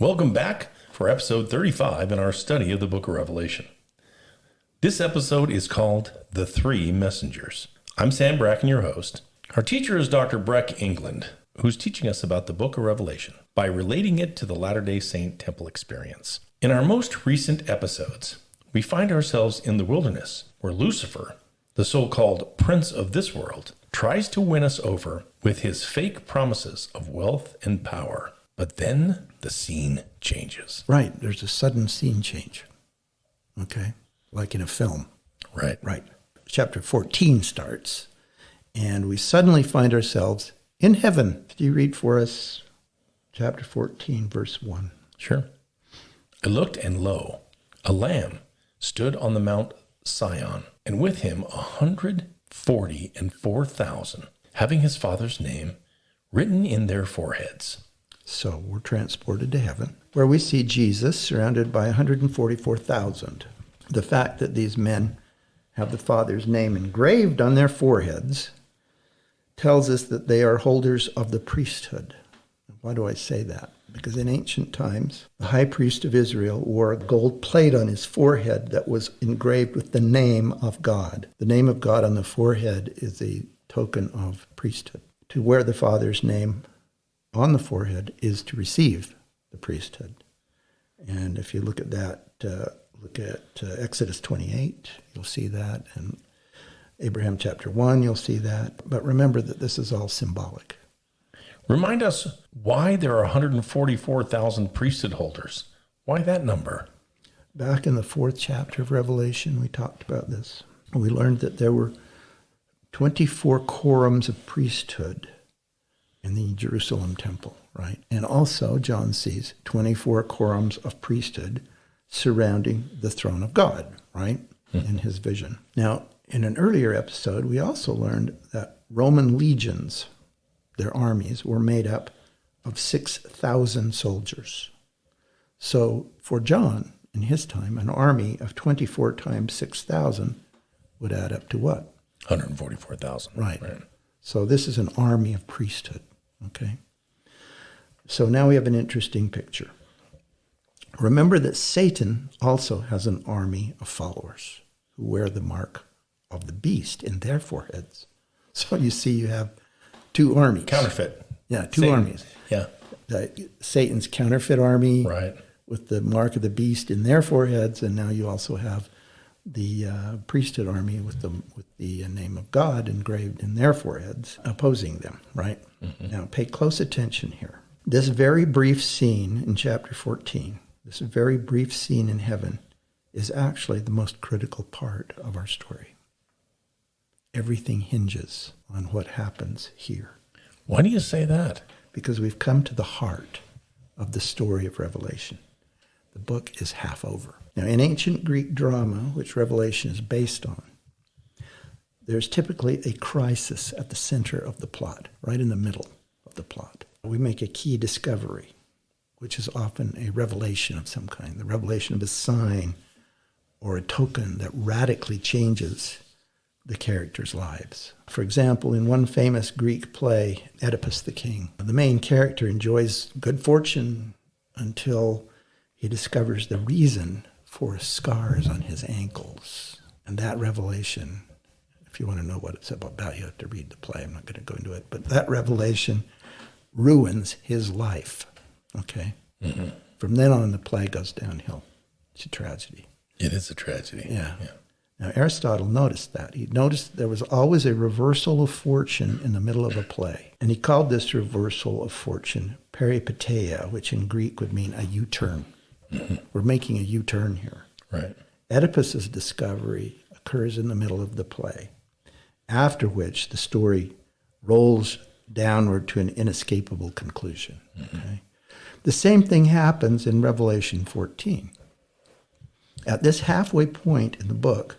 Welcome back for episode 35 in our study of the book of Revelation. This episode is called The Three Messengers. I'm Sam Bracken, your host. Our teacher is Dr. Breck England, who's teaching us about the book of Revelation by relating it to the Latter-day Saint temple experience. In our most recent episodes, we find ourselves in the wilderness where Lucifer, the so-called prince of this world, tries to win us over with his fake promises of wealth and power. But then the scene changes. Right. There's a sudden scene change. Okay. Like in a film. Right. Chapter 14 starts, and we suddenly find ourselves in heaven. Could you read for us chapter 14, verse 1? Sure. I looked, and lo, a lamb stood on the Mount Sion, and with him 144,000, having his father's name written in their foreheads. So we're transported to heaven, where we see Jesus surrounded by 144,000. The fact that these men have the Father's name engraved on their foreheads tells us that they are holders of the priesthood. Why do I say that? Because in ancient times, the high priest of Israel wore a gold plate on his forehead that was engraved with the name of God. The name of God on the forehead is a token of priesthood. To wear the Father's name on the forehead is to receive the priesthood. And if you look at that, Exodus 28, you'll see that. And Abraham chapter 1, you'll see that. But remember that this is all symbolic. Remind us why there are 144,000 priesthood holders. Why that number? Back in the 4th chapter of Revelation, we talked about this. We learned that there were 24 quorums of priesthood in the Jerusalem temple, right? And also, John sees 24 quorums of priesthood surrounding the throne of God, right? In his vision. Now, in an earlier episode, we also learned that Roman legions, their armies, were made up of 6,000 soldiers. So for John, in his time, an army of 24 times 6,000 would add up to what? 144,000. Right. So this is an army of priesthood, okay? So now we have an interesting picture. Remember that Satan also has an army of followers who wear the mark of the beast in their foreheads. So you see you have two armies. Counterfeit. Yeah, two Satan. armies. Yeah. Satan's counterfeit army, Right, with the mark of the beast in their foreheads, and now you also have the priesthood army with the name of God engraved in their foreheads, opposing them, right? Mm-hmm. Now pay close attention here. This very brief scene in chapter 14, this very brief scene in heaven, is actually the most critical part of our story. Everything hinges on what happens here. Why do you say that? Because we've come to the heart of the story of Revelation. The book is half over. Now, in ancient Greek drama, which Revelation is based on, there's typically a crisis at the center of the plot, right in the middle of the plot. We make a key discovery, which is often a revelation of some kind, the revelation of a sign or a token that radically changes the characters' lives. For example, in one famous Greek play, Oedipus the King, the main character enjoys good fortune until he discovers the reason for scars on his ankles. And that revelation, if you want to know what it's about, you have to read the play. I'm not going to go into it. But that revelation ruins his life, okay? Mm-hmm. From then on, the play goes downhill. It's a tragedy. It is a tragedy. Yeah. Now, Aristotle noticed that. He noticed there was always a reversal of fortune in the middle of a play. And he called this reversal of fortune peripeteia, which in Greek would mean a U-turn. Mm-hmm. We're making a U-turn here. Right. Oedipus's discovery occurs in the middle of the play, after which the story rolls downward to an inescapable conclusion. Mm-hmm. Okay? The same thing happens in Revelation 14. At this halfway point in the book,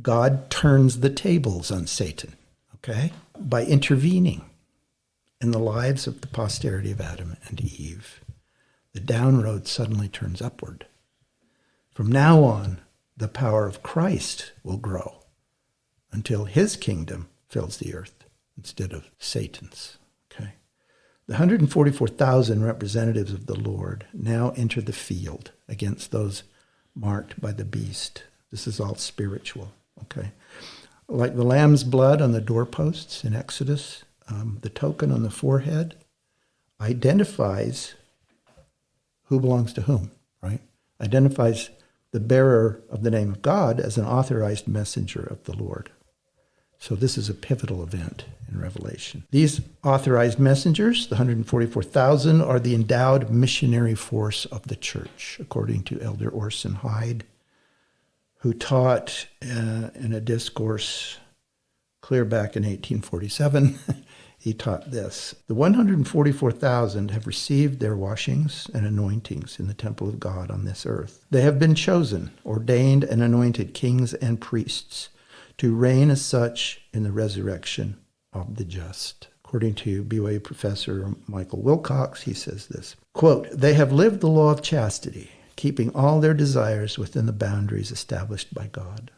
God turns the tables on Satan, okay, by intervening in the lives of the posterity of Adam and Eve. The down road suddenly turns upward. From now on, the power of Christ will grow until his kingdom fills the earth instead of Satan's, okay? The 144,000 representatives of the Lord now enter the field against those marked by the beast. This is all spiritual, okay? Like the lamb's blood on the doorposts in Exodus, the token on the forehead identifies who belongs to whom, right? Identifies the bearer of the name of God as an authorized messenger of the Lord. So this is a pivotal event in Revelation. These authorized messengers, the 144,000, are the endowed missionary force of the church, according to Elder Orson Hyde, who taught in a discourse clear back in 1847. He taught this: the 144,000 have received their washings and anointings in the temple of God on this earth. They have been chosen, ordained, and anointed kings and priests to reign as such in the resurrection of the just. According to BYU professor Michael Wilcox, he says this, quote, they have lived the law of chastity, keeping all their desires within the boundaries established by God.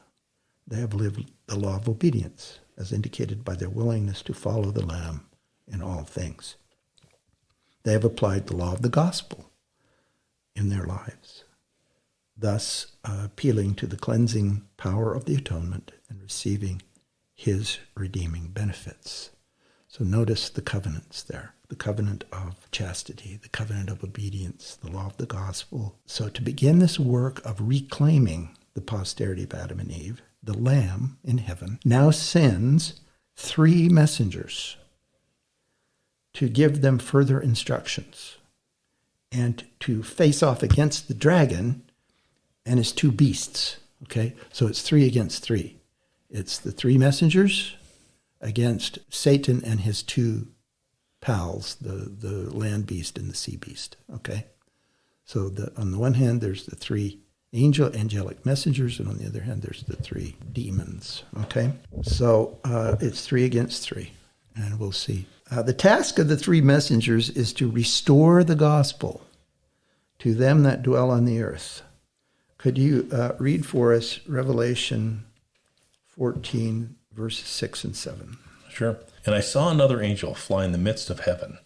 They have lived the law of obedience, as indicated by their willingness to follow the Lamb in all things. They have applied the law of the gospel in their lives, thus appealing to the cleansing power of the atonement and receiving his redeeming benefits. So notice the covenants there, the covenant of chastity, the covenant of obedience, the law of the gospel. So to begin this work of reclaiming the posterity of Adam and Eve, the Lamb in heaven now sends 3 messengers to give them further instructions and to face off against the dragon and his 2 beasts. Okay, so it's 3 against 3. It's the 3 messengers against Satan and his 2 pals, the land beast and the sea beast. Okay, so on the one hand, there's the 3 angelic messengers, and on the other hand, there's the 3 demons. Okay, so it's 3 against 3, and we'll see. The task of the 3 messengers is to restore the gospel to them that dwell on the earth. Could you read for us Revelation 14, verses 6 and 7? Sure. And I saw another angel fly in the midst of heaven,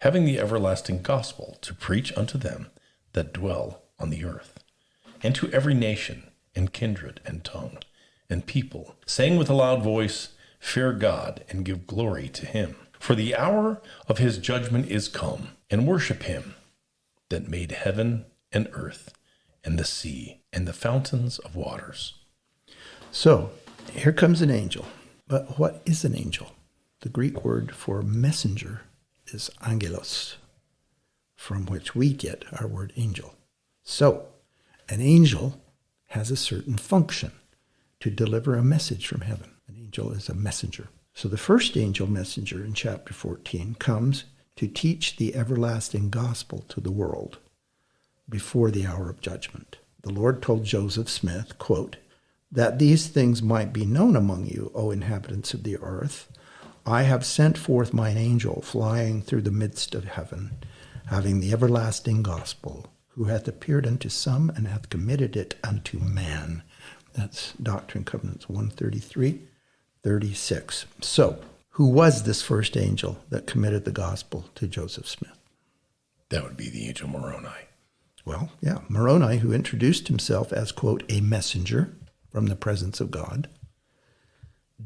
having the everlasting gospel to preach unto them that dwell on the earth, and to every nation, and kindred, and tongue, and people, saying with a loud voice, fear God, and give glory to him. For the hour of his judgment is come, and worship him that made heaven and earth, and the sea, and the fountains of waters. So, here comes an angel. But what is an angel? The Greek word for messenger is angelos, from which we get our word angel. So, an angel has a certain function to deliver a message from heaven. An angel is a messenger. So the first angel messenger in chapter 14 comes to teach the everlasting gospel to the world before the hour of judgment. The Lord told Joseph Smith, quote, that these things might be known among you, O inhabitants of the earth, I have sent forth mine angel flying through the midst of heaven, having the everlasting gospel, who hath appeared unto some and hath committed it unto man. That's Doctrine and Covenants 133, 36. So, who was this first angel that committed the gospel to Joseph Smith? That would be the angel Moroni. Well, yeah, Moroni, who introduced himself as, quote, a messenger from the presence of God,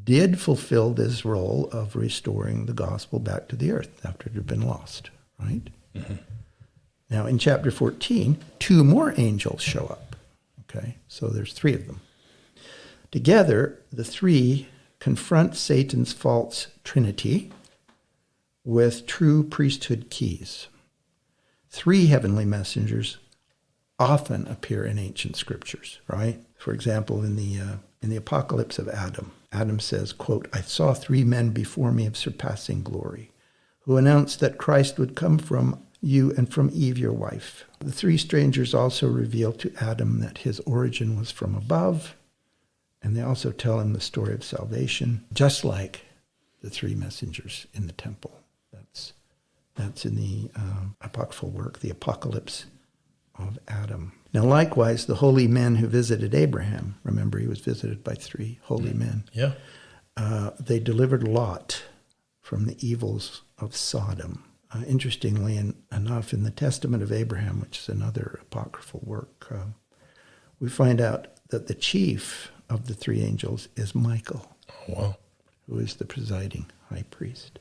did fulfill this role of restoring the gospel back to the earth after it had been lost, right? Mm-hmm. Now, in chapter 14, 2 more angels show up, okay? So there's 3 of them. Together, the 3 confront Satan's false trinity with true priesthood keys. 3 heavenly messengers often appear in ancient scriptures, right? For example, in the Apocalypse of Adam, Adam says, quote, I saw 3 men before me of surpassing glory, who announced that Christ would come from you and from Eve, your wife. The 3 strangers also reveal to Adam that his origin was from above, and they also tell him the story of salvation, just like the 3 messengers in the temple. That's in the apocryphal work, the Apocalypse of Adam. Now, likewise, the holy men who visited Abraham, remember he was visited by 3 holy men. Yeah. They delivered Lot from the evils of Sodom. Interestingly enough, in the Testament of Abraham, which is another apocryphal work, we find out that the chief of the three angels is Michael, Wow. who is the presiding high priest.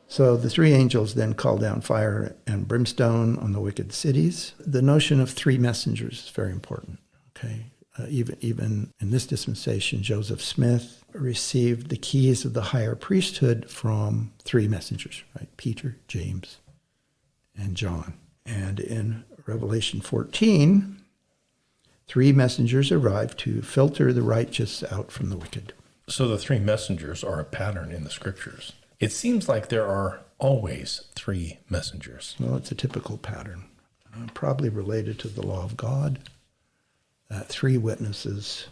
So the three angels then call down fire and brimstone on the wicked cities. The notion of three messengers is very important. Okay, even in this dispensation, Joseph Smith received the keys of the higher priesthood from three messengers, right? Peter, James, and John. And in Revelation 14, three messengers arrive to filter the righteous out from the wicked. So the three messengers are a pattern in the scriptures. It seems like there are always three messengers. Well, it's a typical pattern, probably related to the law of God. Three witnesses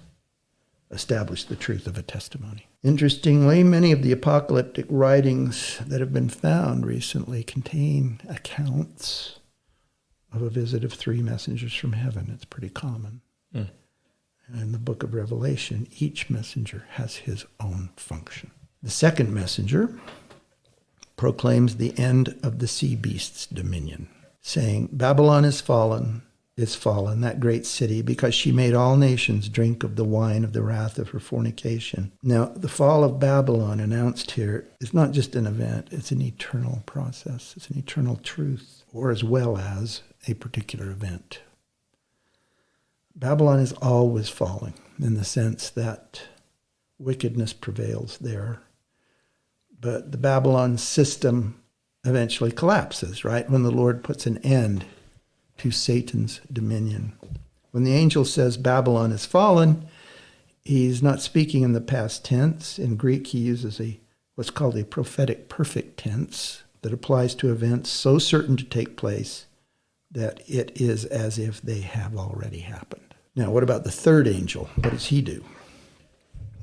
establish the truth of a testimony. Interestingly, many of the apocalyptic writings that have been found recently contain accounts of a visit of three messengers from heaven. It's pretty common. In the book of Revelation, each messenger has his own function. The second messenger proclaims the end of the sea beast's dominion, saying, Babylon is fallen, that great city, because she made all nations drink of the wine of the wrath of her fornication. Now, the fall of Babylon announced here is not just an event, it's an eternal process. It's an eternal truth, or as well as a particular event. Babylon is always falling in the sense that wickedness prevails there. But the Babylon system eventually collapses, right? When the Lord puts an end to Satan's dominion. When the angel says Babylon is fallen, he's not speaking in the past tense. In Greek, he uses what's called a prophetic perfect tense that applies to events so certain to take place that it is as if they have already happened. Now, what about the third angel? What does he do?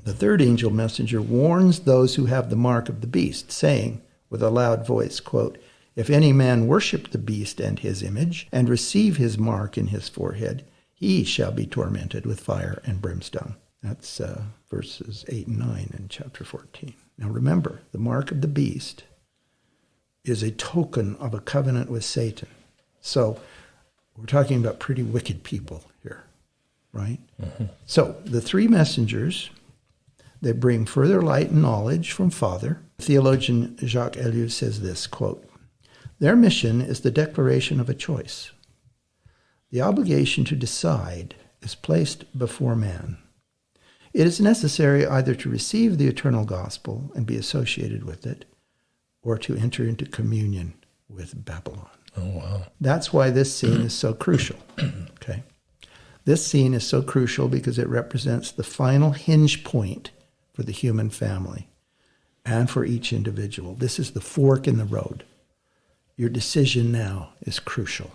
The third angel messenger warns those who have the mark of the beast, saying with a loud voice, quote, if any man worship the beast and his image, and receive his mark in his forehead, he shall be tormented with fire and brimstone. That's verses 8 and 9 in chapter 14. Now remember, the mark of the beast is a token of a covenant with Satan. So we're talking about pretty wicked people here, right? Mm-hmm. So the three messengers, they bring further light and knowledge from Father. Theologian Jacques Ellul says this, quote, their mission is the declaration of a choice. The obligation to decide is placed before man. It is necessary either to receive the eternal gospel and be associated with it, or to enter into communion with Babylon. Oh, wow. That's why this scene is so crucial. Okay. This scene is so crucial because it represents the final hinge point for the human family and for each individual. This is the fork in the road. Your decision now is crucial.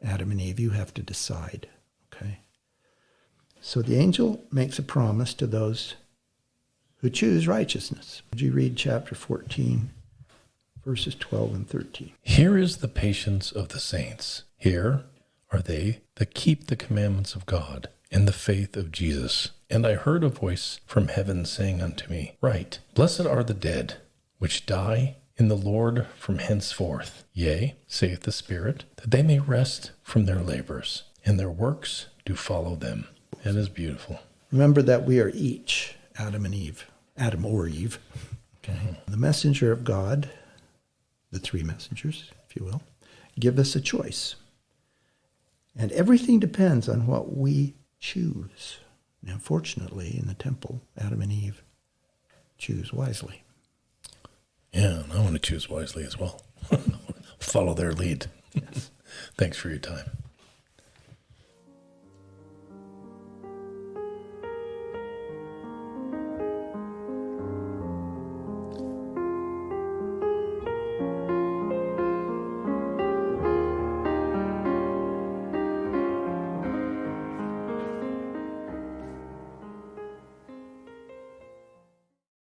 Adam and Eve, you have to decide. Okay. So the angel makes a promise to those who choose righteousness. Would you read chapter 14, verses 12 and 13? Here is the patience of the saints. Here are they that keep the commandments of God and the faith of Jesus. And I heard a voice from heaven saying unto me, write, blessed are the dead, which die in the Lord from henceforth. Yea, saith the Spirit, that they may rest from their labors, and their works do follow them. That is beautiful. Remember that we are each Adam and Eve. Adam or Eve. Okay. Mm-hmm. The messenger of God, the three messengers, if you will, give us a choice. And everything depends on what we choose. Now, fortunately, in the temple, Adam and Eve choose wisely. Yeah, and I want to choose wisely as well. Follow their lead. Yes. Thanks for your time.